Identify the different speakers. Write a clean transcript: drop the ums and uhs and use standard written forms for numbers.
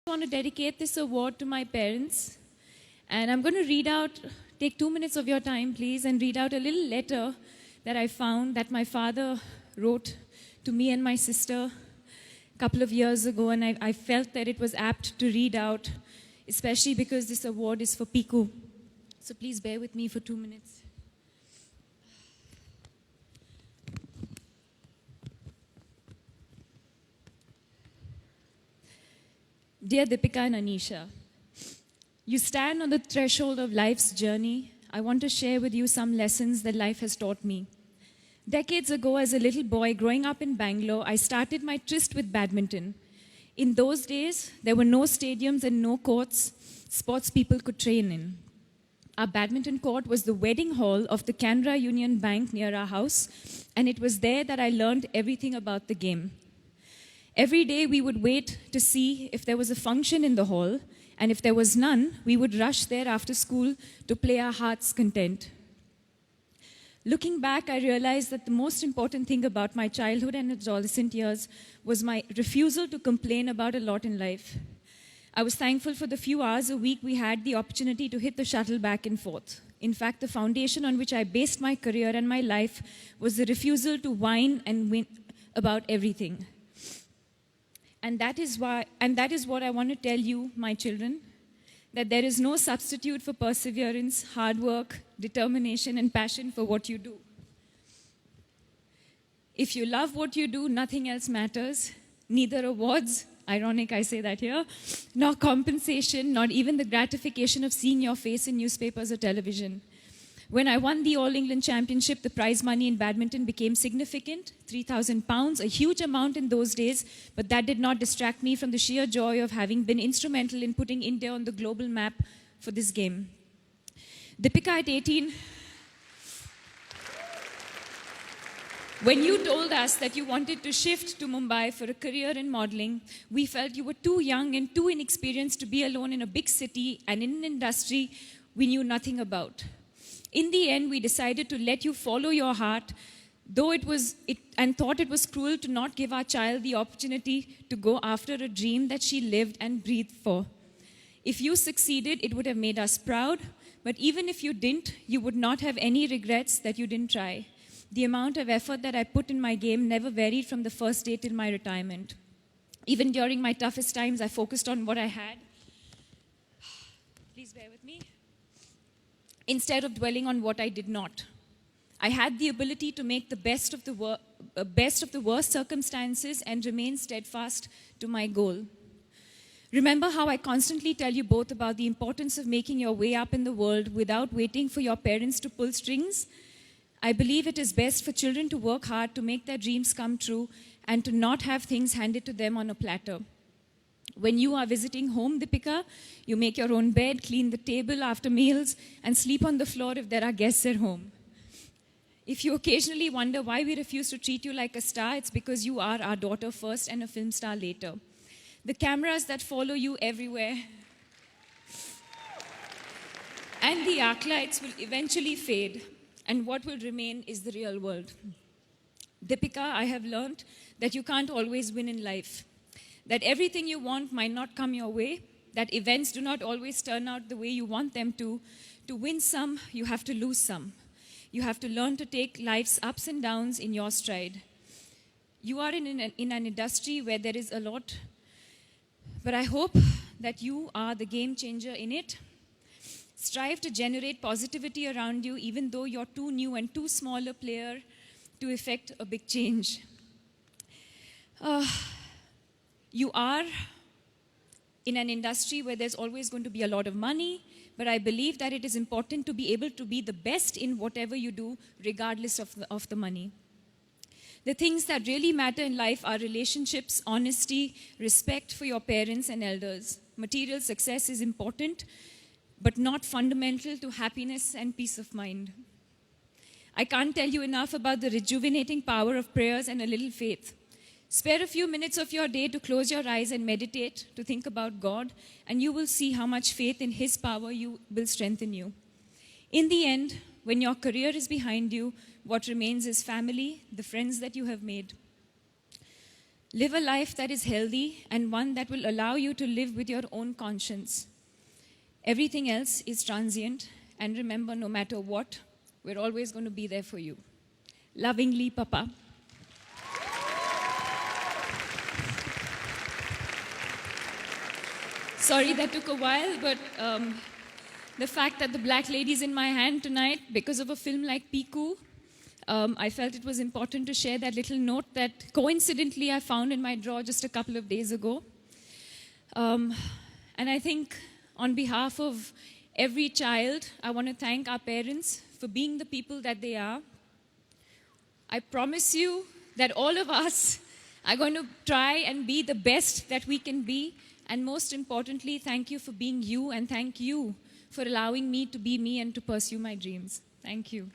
Speaker 1: I want to dedicate this award to my parents. And I'm going to read out, take 2 minutes of your time, please, and read out a little letter that I found that my father wrote to me and my sister a couple of years ago. And I felt that it was apt to read out, especially because this award is for Piku. So please bear with me for 2 minutes. Dear Deepika and Anisha, you stand on the threshold of life's journey. I want to share with you some lessons that life has taught me. Decades ago, as a little boy growing up in Bangalore, I started my tryst with badminton. In those days, there were no stadiums and no courts sports people could train in. Our badminton court was the wedding hall of the Canara Union Bank near our house, and it was there that I learned everything about the game. Every day we would wait to see if there was a function in the hall, and if there was none, we would rush there after school to play our heart's content. Looking back, I realized that the most important thing about my childhood and adolescent years was my refusal to complain about a lot in life. I was thankful for the few hours a week we had the opportunity to hit the shuttle back and forth. In fact, the foundation on which I based my career and my life was the refusal to whine and win about everything. And that is what I want to tell you, my children, that there is no substitute for perseverance, hard work, determination, and passion for what you do. If you love what you do, nothing else matters. Neither awards, ironic I say that here, nor compensation, not even the gratification of seeing your face in newspapers or television. When I won the All England Championship, the prize money in badminton became significant, £3,000, a huge amount in those days, but that did not distract me from the sheer joy of having been instrumental in putting India on the global map for this game. Deepika, at 18, when you told us that you wanted to shift to Mumbai for a career in modeling, we felt you were too young and too inexperienced to be alone in a big city and in an industry we knew nothing about. In the end, we decided to let you follow your heart, and thought it was cruel to not give our child the opportunity to go after a dream that she lived and breathed for. If you succeeded, it would have made us proud, but even if you didn't, you would not have any regrets that you didn't try. The amount of effort that I put in my game never varied from the first day till my retirement. Even during my toughest times, I focused on what I had. Please bear with me. Instead of dwelling on what I did not. I had the ability to make the best of the worst circumstances and remain steadfast to my goal. Remember how I constantly tell you both about the importance of making your way up in the world without waiting for your parents to pull strings? I believe it is best for children to work hard to make their dreams come true and to not have things handed to them on a platter. When you are visiting home, Deepika, you make your own bed, clean the table after meals, and sleep on the floor if there are guests at home. If you occasionally wonder why we refuse to treat you like a star, it's because you are our daughter first and a film star later. The cameras that follow you everywhere and the arc lights will eventually fade, and what will remain is the real world. Deepika, I have learned that you can't always win in life. That everything you want might not come your way, that events do not always turn out the way you want them to. To win some, you have to lose some. You have to learn to take life's ups and downs in your stride. You are in an industry where there is a lot, but I hope that you are the game changer in it. Strive to generate positivity around you, even though you're too new and too small a player to effect a big change. You are in an industry where there's always going to be a lot of money, but I believe that it is important to be able to be the best in whatever you do, regardless of the money. The things that really matter in life are relationships, honesty, respect for your parents and elders. Material success is important, but not fundamental to happiness and peace of mind. I can't tell you enough about the rejuvenating power of prayers and a little faith. Spare a few minutes of your day to close your eyes and meditate, to think about God, and you will see how much faith in His power will strengthen you. In the end, when your career is behind you, what remains is family, the friends that you have made. Live a life that is healthy and one that will allow you to live with your own conscience. Everything else is transient, and remember, no matter what, we're always going to be there for you. Lovingly, Papa. Sorry that took a while, but the fact that the black lady's in my hand tonight because of a film like Piku, I felt it was important to share that little note that coincidentally I found in my drawer just a couple of days ago. And I think on behalf of every child, I want to thank our parents for being the people that they are. I promise you that all of us are going to try and be the best that we can be. And most importantly, thank you for being you, and thank you for allowing me to be me and to pursue my dreams. Thank you.